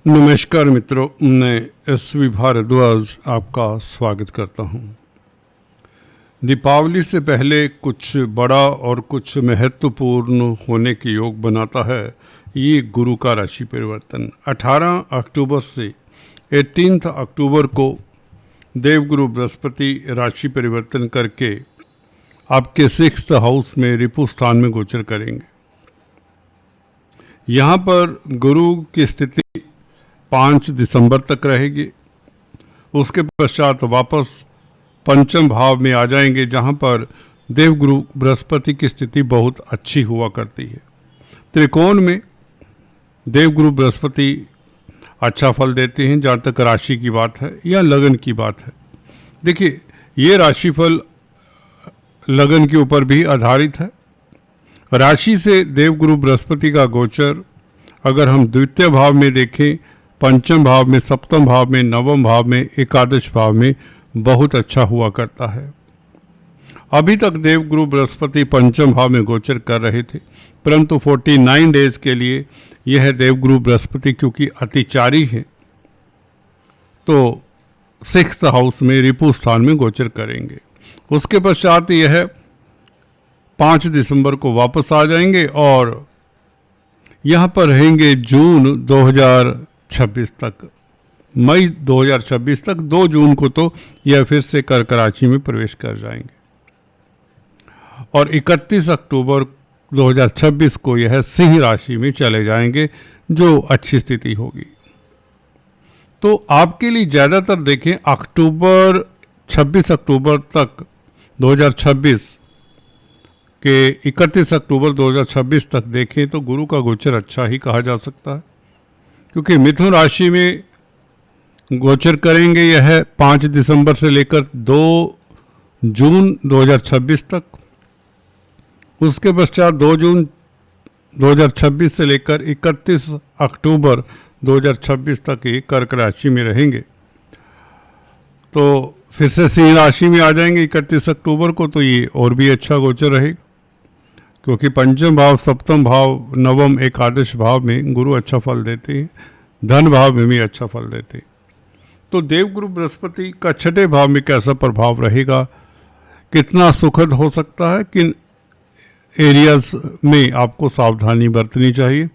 नमस्कार मित्रों, मैं एस.वी. भारद्वाज आपका स्वागत करता हूं। दीपावली से पहले कुछ बड़ा और कुछ महत्वपूर्ण होने के योग बनाता है ये गुरु का राशि परिवर्तन। 18 अक्टूबर से 18 अक्टूबर को देवगुरु बृहस्पति राशि परिवर्तन करके आपके 6th हाउस में रिपु स्थान में गोचर करेंगे। यहाँ पर गुरु की स्थिति 5 दिसंबर तक रहेगी। उसके पश्चात वापस पंचम भाव में आ जाएंगे, जहाँ पर देवगुरु बृहस्पति की स्थिति बहुत अच्छी हुआ करती है। त्रिकोण में देवगुरु बृहस्पति अच्छा फल देते हैं जहाँ तक राशि की बात है या लगन की बात है। देखिए, ये राशिफल लगन के ऊपर भी आधारित है। राशि से देवगुरु बृहस्पति का गोचर अगर हम द्वितीय भाव में देखें, पंचम भाव में, सप्तम भाव में, नवम भाव में, एकादश भाव में बहुत अच्छा हुआ करता है। अभी तक देवगुरु बृहस्पति पंचम भाव में गोचर कर रहे थे, परंतु 49 डेज के लिए यह देवगुरु बृहस्पति क्योंकि अतिचारी है तो 6th हाउस में रिपु स्थान में गोचर करेंगे। उसके पश्चात यह 5 दिसंबर को वापस आ जाएंगे और यहाँ पर रहेंगे जून 2026 तक, मई 2026 तक। 2 जून को तो यह फिर से कर्क राशि में प्रवेश कर जाएंगे और 31 अक्टूबर 2026 को यह सिंह राशि में चले जाएंगे, जो अच्छी स्थिति होगी। तो आपके लिए ज़्यादातर देखें, 26 अक्टूबर तक 2026 के 31 अक्टूबर 2026 तक देखें तो गुरु का गोचर अच्छा ही कहा जा सकता है, क्योंकि मिथुन राशि में गोचर करेंगे यह 5 दिसंबर से लेकर 2 जून 2026 तक। उसके पश्चात 2 जून 2026 से लेकर 31 अक्टूबर 2026 तक ये कर्क राशि में रहेंगे। तो फिर से सिंह राशि में आ जाएंगे 31 अक्टूबर को, तो ये और भी अच्छा गोचर रहेगा, क्योंकि पंचम भाव, सप्तम भाव, नवम, एकादश भाव में गुरु अच्छा फल देते हैं, धन भाव में भी अच्छा फल देते हैं। तो देवगुरु बृहस्पति का 6ठे भाव में कैसा प्रभाव रहेगा, कितना सुखद हो सकता है, किन एरियाज में आपको सावधानी बरतनी चाहिए।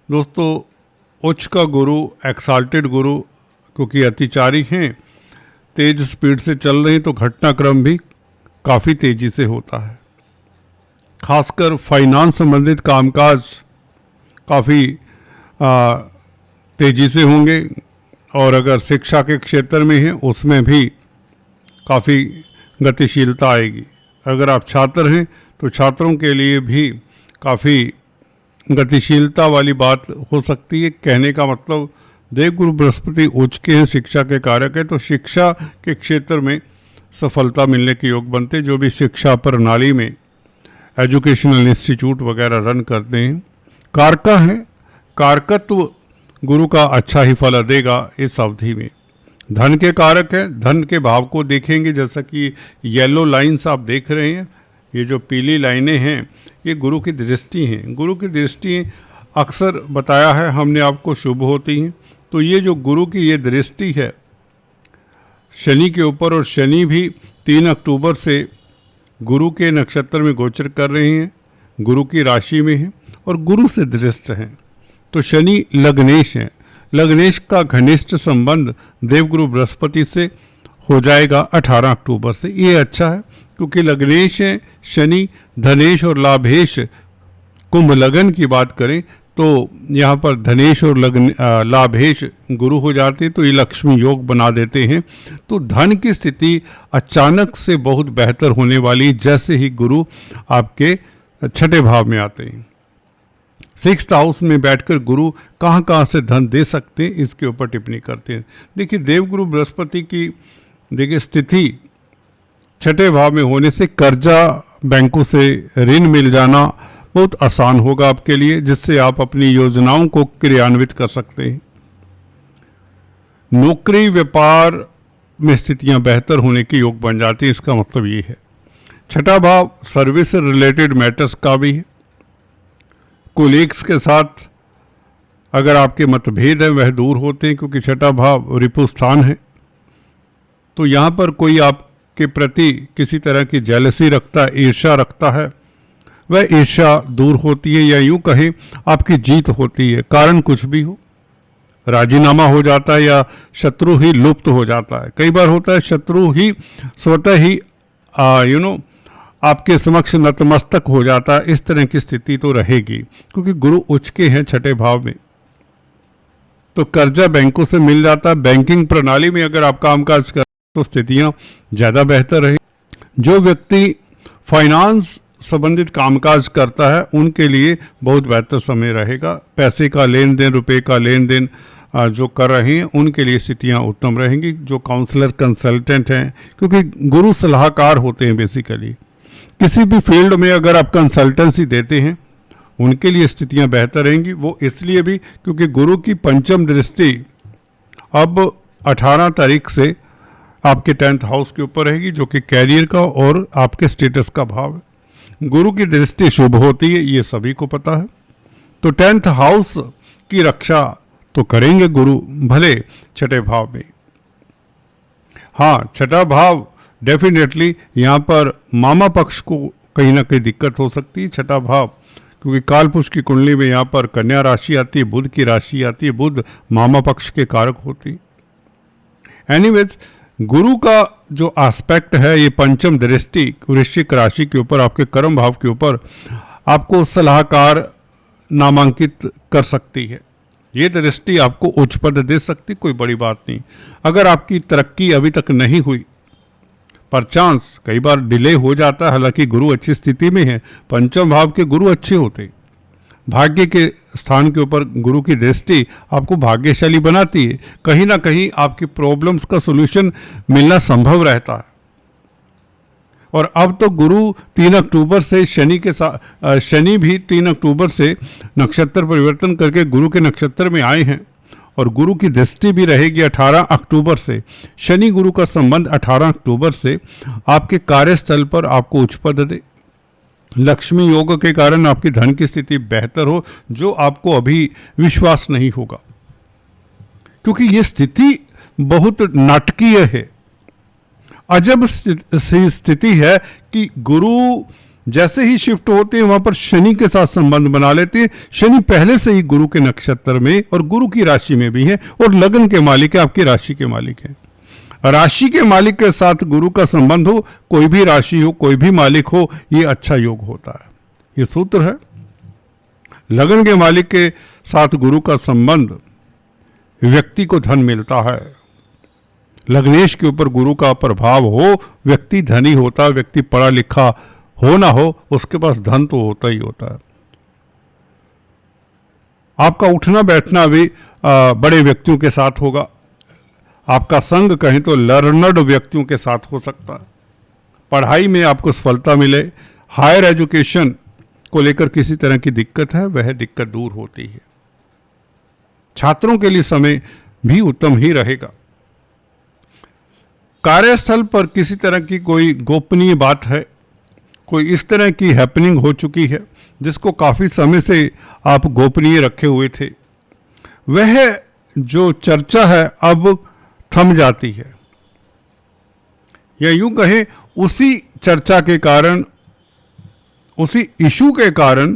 दोस्तों, उच्च का गुरु, एक्साल्टेड गुरु क्योंकि अतिचारी हैं, तेज स्पीड से चल रहे हैं, तो घटनाक्रम भी काफ़ी तेजी से होता है। खासकर फाइनेंस संबंधित कामकाज काफ़ी तेजी से होंगे, और अगर शिक्षा के क्षेत्र में है उसमें भी काफ़ी गतिशीलता आएगी। अगर आप छात्र हैं तो छात्रों के लिए भी काफ़ी गतिशीलता वाली बात हो सकती है। कहने का मतलब, देवगुरु बृहस्पति उच्च के हैं, शिक्षा के कारक है, तो शिक्षा के क्षेत्र में सफलता मिलने के योग बनते। जो भी शिक्षा प्रणाली में एजुकेशनल इंस्टीट्यूट वगैरह रन करते हैं, कारका है, कारकत्व गुरु का अच्छा ही फल देगा इस अवधि में। धन के कारक है, धन के भाव को देखेंगे, जैसा कि येलो लाइंस आप देख रहे हैं, ये जो पीली लाइनें हैं ये गुरु की दृष्टि हैं। गुरु की दृष्टि अक्सर बताया है हमने आपको शुभ होती हैं। तो ये जो गुरु की ये दृष्टि है शनि के ऊपर, और शनि भी 3 अक्टूबर से गुरु के नक्षत्र में गोचर कर रहे हैं, गुरु की राशि में हैं और गुरु से दृष्ट हैं। तो शनि लग्नेश हैं, लग्नेश का घनिष्ठ संबंध देवगुरु बृहस्पति से हो जाएगा 18 अक्टूबर से। ये अच्छा है, क्योंकि लग्नेश है शनि, धनेश और लाभेश। कुंभ लगन की बात करें तो यहाँ पर धनेश और लाभेश गुरु हो जाते हैं, तो ये लक्ष्मी योग बना देते हैं। तो धन की स्थिति अचानक से बहुत बेहतर होने वाली, जैसे ही गुरु आपके 6ठे भाव में आते हैं। 6th हाउस में बैठकर गुरु कहाँ कहाँ से धन दे सकते हैं, इसके ऊपर टिप्पणी करते हैं। देखिए, देवगुरु बृहस्पति की स्थिति 6ठे भाव में होने से कर्जा, बैंकों से ऋण मिल जाना बहुत आसान होगा आपके लिए, जिससे आप अपनी योजनाओं को क्रियान्वित कर सकते हैं। नौकरी, व्यापार में स्थितियां बेहतर होने के योग बन जाती हैं, इसका मतलब ये है। 6ठा भाव सर्विस रिलेटेड मैटर्स का भी है। कोलीग्स के साथ अगर आपके मतभेद हैं वह दूर होते हैं, क्योंकि छठा भाव रिपु स्थान है। तो यहाँ पर कोई आपके प्रति किसी तरह की जेलसी रखता है, ईर्ष्या रखता है, वह ईर्ष्या दूर होती है, या यूं कहें आपकी जीत होती है। कारण कुछ भी हो, राजीनामा हो जाता है या शत्रु ही लुप्त हो जाता है। कई बार होता है शत्रु ही स्वतः ही आपके समक्ष नतमस्तक हो जाता है। इस तरह की स्थिति तो रहेगी, क्योंकि गुरु उच्च के हैं छठे भाव में। तो कर्जा बैंकों से मिल जाता है। बैंकिंग प्रणाली में अगर आप कामकाज कर तो स्थितियां ज़्यादा बेहतर रहे। जो व्यक्ति फाइनेंस संबंधित कामकाज करता है उनके लिए बहुत बेहतर समय रहेगा। पैसे का लेन देन, रुपए का लेन देन जो कर रहे हैं उनके लिए स्थितियां उत्तम रहेंगी। जो काउंसलर, कंसल्टेंट हैं, क्योंकि गुरु सलाहकार होते हैं बेसिकली, किसी भी फील्ड में अगर आप कंसल्टेंसी देते हैं उनके लिए स्थितियां बेहतर रहेंगी। वो इसलिए भी क्योंकि गुरु की पंचम दृष्टि अब 18 तारीख से आपके 10th हाउस के ऊपर रहेगी, जो कि कैरियर का और आपके स्टेटस का भाव है। गुरु की दृष्टि शुभ होती है, ये सभी को पता है। तो 10th हाउस की रक्षा तो करेंगे गुरु, भले छठे भाव में। हाँ, छठा भाव डेफिनेटली यहाँ पर मामा पक्ष को कहीं ना कहीं दिक्कत हो सकती है। छठा भाव क्योंकि कालपुरुष की कुंडली में यहाँ पर कन्या राशि आती है, बुध की राशि आती है, बुध मामा पक्ष के कारक होती है। एनीवेज, गुरु का जो एस्पेक्ट है, ये पंचम दृष्टि वृश्चिक राशि के ऊपर, आपके कर्म भाव के ऊपर आपको सलाहकार नामांकित कर सकती है। ये दृष्टि आपको उच्च पद दे सकती, कोई बड़ी बात नहीं। अगर आपकी तरक्की अभी तक नहीं हुई, पर चांस कई बार डिले हो जाता है, हालांकि गुरु अच्छी स्थिति में है। पंचम भाव के गुरु अच्छे होते, भाग्य के स्थान के ऊपर गुरु की दृष्टि आपको भाग्यशाली बनाती है। कहीं ना कहीं आपकी प्रॉब्लम्स का सॉल्यूशन मिलना संभव रहता है। और अब तो गुरु 3 अक्टूबर से शनि के साथ, शनि भी 3 अक्टूबर से नक्षत्र परिवर्तन करके गुरु के नक्षत्र में आए हैं, और गुरु की दृष्टि भी रहेगी 18 अक्टूबर से। शनि गुरु का संबंध 18 अक्टूबर से आपके कार्यस्थल पर आपको उच्च पद दे। लक्ष्मी योग के कारण आपकी धन की स्थिति बेहतर हो, जो आपको अभी विश्वास नहीं होगा, क्योंकि ये स्थिति बहुत नाटकीय है। अजब स्थिति है कि गुरु जैसे ही शिफ्ट होते हैं वहां पर शनि के साथ संबंध बना लेते हैं। शनि पहले से ही गुरु के नक्षत्र में और गुरु की राशि में भी है, और लगन के मालिक है, आपकी राशि के मालिक है। राशि के मालिक के साथ गुरु का संबंध हो, कोई भी राशि हो, कोई भी मालिक हो, ये अच्छा योग होता है। ये सूत्र है। लगन के मालिक के साथ गुरु का संबंध, व्यक्ति को धन मिलता है। लग्नेश के ऊपर गुरु का प्रभाव हो, व्यक्ति धनी होता है। व्यक्ति पढ़ा लिखा हो ना हो, उसके पास धन तो होता ही होता है। आपका उठना बैठना भी बड़े व्यक्तियों के साथ होगा। आपका संग कहें तो लर्नड व्यक्तियों के साथ हो सकता है। पढ़ाई में आपको सफलता मिले। हायर एजुकेशन को लेकर किसी तरह की दिक्कत है, वह दिक्कत दूर होती है। छात्रों के लिए समय भी उत्तम ही रहेगा। कार्यस्थल पर किसी तरह की कोई गोपनीय बात है, कोई इस तरह की हैपनिंग हो चुकी है जिसको काफ़ी समय से आप गोपनीय रखे हुए थे, वह जो चर्चा है अब थम जाती है। या यूं कहें, उसी चर्चा के कारण, उसी इशू के कारण,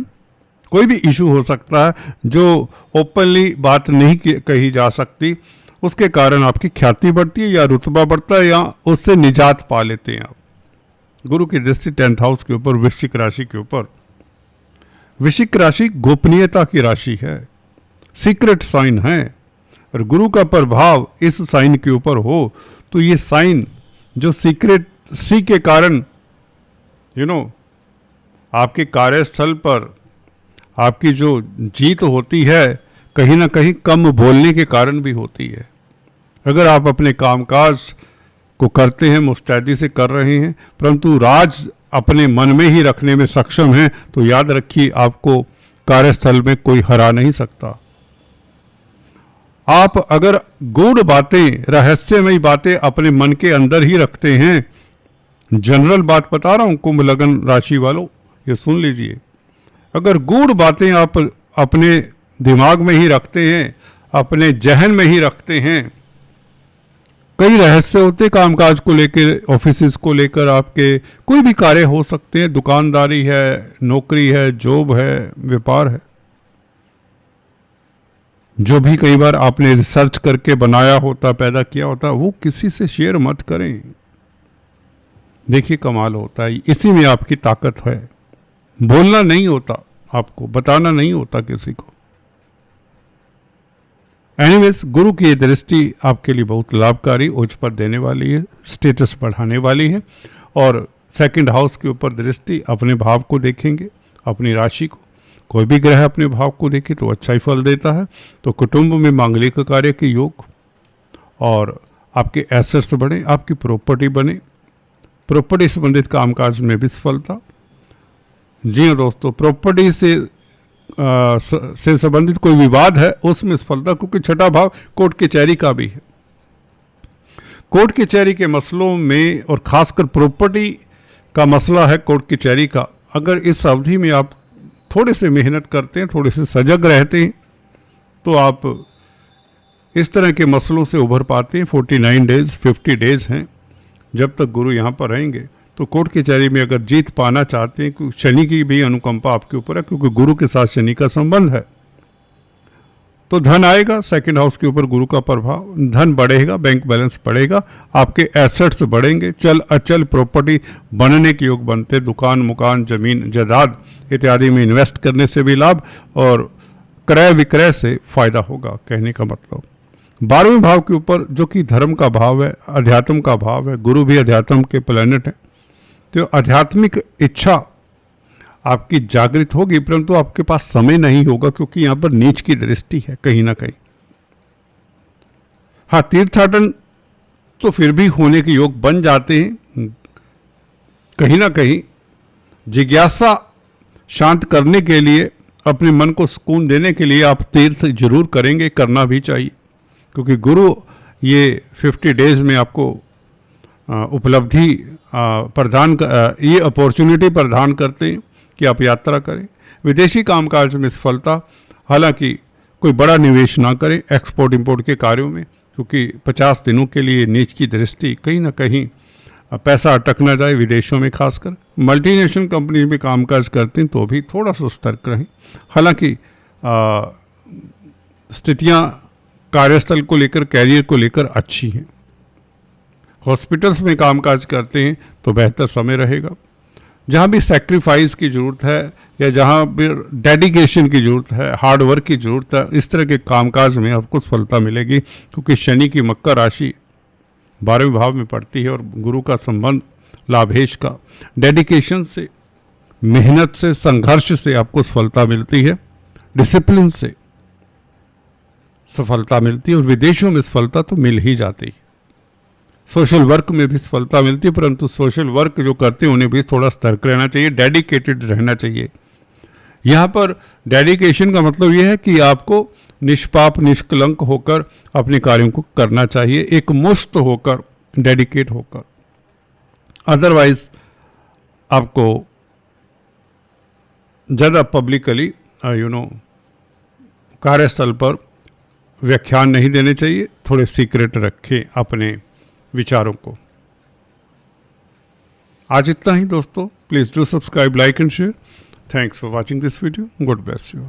कोई भी इशू हो सकता है जो ओपनली बात नहीं कही जा सकती, उसके कारण आपकी ख्याति बढ़ती है या रुतबा बढ़ता है, या उससे निजात पा लेते हैं आप। गुरु की दृष्टि 10th हाउस के ऊपर, वृश्चिक राशि के ऊपर। वृश्चिक राशि गोपनीयता की राशि है, सीक्रेट साइन है, और गुरु का प्रभाव इस साइन के ऊपर हो तो ये साइन जो सीक्रेट सी के कारण आपके कार्यस्थल पर आपकी जो जीत होती है, कहीं ना कहीं कम बोलने के कारण भी होती है। अगर आप अपने कामकाज को करते हैं, मुस्तैदी से कर रहे हैं, परंतु राज अपने मन में ही रखने में सक्षम हैं, तो याद रखिए आपको कार्यस्थल में कोई हरा नहीं सकता। आप अगर गूढ़ बातें, रहस्यमयी बातें अपने मन के अंदर ही रखते हैं, जनरल बात बता रहा हूं कुंभ लगन राशि वालों, ये सुन लीजिए। अगर गूढ़ बातें आप अपने दिमाग में ही रखते हैं, अपने जहन में ही रखते हैं। कई रहस्य होते कामकाज को लेकर, ऑफिस को लेकर, आपके कोई भी कार्य हो सकते हैं, दुकानदारी है, नौकरी है, जॉब है, व्यापार है। जो भी कई बार आपने रिसर्च करके बनाया होता, पैदा किया होता, वो किसी से शेयर मत करें। देखिए कमाल होता है, इसी में आपकी ताकत है। बोलना नहीं होता, आपको बताना नहीं होता किसी को। एनीवेज, गुरु की ये दृष्टि आपके लिए बहुत लाभकारी, उच्च पर देने वाली है, स्टेटस बढ़ाने वाली है। और सेकंड हाउस के ऊपर दृष्टि, अपने भाव को देखेंगे, अपनी राशि को। कोई भी ग्रह अपने भाव को देखे तो अच्छा ही फल देता है। तो कुटुंब में मांगलिक कार्य के योग, और आपके एसेट्स बढ़े, आपकी प्रॉपर्टी बने, प्रॉपर्टी संबंधित कामकाज में भी सफलता। जी हाँ दोस्तों, प्रॉपर्टी से संबंधित कोई विवाद है उसमें सफलता, क्योंकि छठा भाव कोर्ट कचहरी का भी है। कोर्ट कचहरी के मसलों में, और खासकर प्रॉपर्टी का मसला है कोर्ट कचहरी का, अगर इस अवधि में आप थोड़े से मेहनत करते हैं, थोड़े से सजग रहते हैं, तो आप इस तरह के मसलों से उभर पाते हैं। 49 डेज 50 डेज हैं जब तक गुरु यहाँ पर रहेंगे। तो कोर्ट कचहरी में अगर जीत पाना चाहते हैं, क्योंकि शनि की भी अनुकंपा आपके ऊपर है, क्योंकि गुरु के साथ शनि का संबंध है, तो धन आएगा। सेकंड हाउस के ऊपर गुरु का प्रभाव, धन बढ़ेगा, बैंक बैलेंस बढ़ेगा, आपके एसेट्स बढ़ेंगे, चल अचल प्रॉपर्टी बनने के योग बनते, दुकान मकान जमीन जायदाद इत्यादि में इन्वेस्ट करने से भी लाभ, और क्रय विक्रय से फायदा होगा। कहने का मतलब 12वें भाव के ऊपर, जो कि धर्म का भाव है, अध्यात्म का भाव है, गुरु भी अध्यात्म के प्लैनेट है, तो आध्यात्मिक इच्छा आपकी जागृत होगी, परंतु आपके पास समय नहीं होगा, क्योंकि यहां पर नीच की दृष्टि है कहीं ना कहीं। हाँ, तीर्थाटन तो फिर भी होने के योग बन जाते हैं। कहीं ना कहीं जिज्ञासा शांत करने के लिए, अपने मन को सुकून देने के लिए आप तीर्थ जरूर करेंगे, करना भी चाहिए, क्योंकि गुरु ये 50 डेज में आपको उपलब्धि प्रदान, ये अपॉर्चुनिटी प्रदान करते हैं कि आप यात्रा करें। विदेशी कामकाज में सफलता, हालांकि कोई बड़ा निवेश ना करें एक्सपोर्ट इंपोर्ट के कार्यों में, क्योंकि 50 दिनों के लिए नीच की दृष्टि, कहीं ना कहीं पैसा अटक ना जाए विदेशों में। खासकर मल्टीनेशनल कंपनी में कामकाज करते हैं तो भी थोड़ा सा सतर्क रहें। हालांकि स्थितियां कार्यस्थल को लेकर, कैरियर को लेकर अच्छी हैं। हॉस्पिटल्स में कामकाज करते हैं तो बेहतर समय रहेगा। जहाँ भी सैक्रिफाइस की ज़रूरत है, या जहाँ भी डेडिकेशन की ज़रूरत है, हार्ड वर्क की ज़रूरत है, इस तरह के कामकाज में आपको सफलता मिलेगी, क्योंकि शनि की मकर राशि 12वें भाव में पड़ती है, और गुरु का संबंध लाभेश का। डेडिकेशन से, मेहनत से, संघर्ष से आपको सफलता मिलती है, डिसिप्लिन से सफलता मिलती है, और विदेशों में सफलता तो मिल ही जाती है। सोशल वर्क में भी सफलता मिलती है, परंतु सोशल वर्क जो करते हैं उन्हें भी थोड़ा सतर्क रहना चाहिए, डेडिकेटेड रहना चाहिए। यहाँ पर डेडिकेशन का मतलब यह है कि आपको निष्पाप निष्कलंक होकर अपने कार्यों को करना चाहिए, एक मुश्त होकर, डेडिकेट होकर। अदरवाइज आपको ज़्यादा पब्लिकली कार्यस्थल पर व्याख्यान नहीं देने चाहिए, थोड़े सीक्रेट रखें अपने विचारों को। आज इतना ही दोस्तों। Please do subscribe, like and share. Thanks for watching this video. God bless you.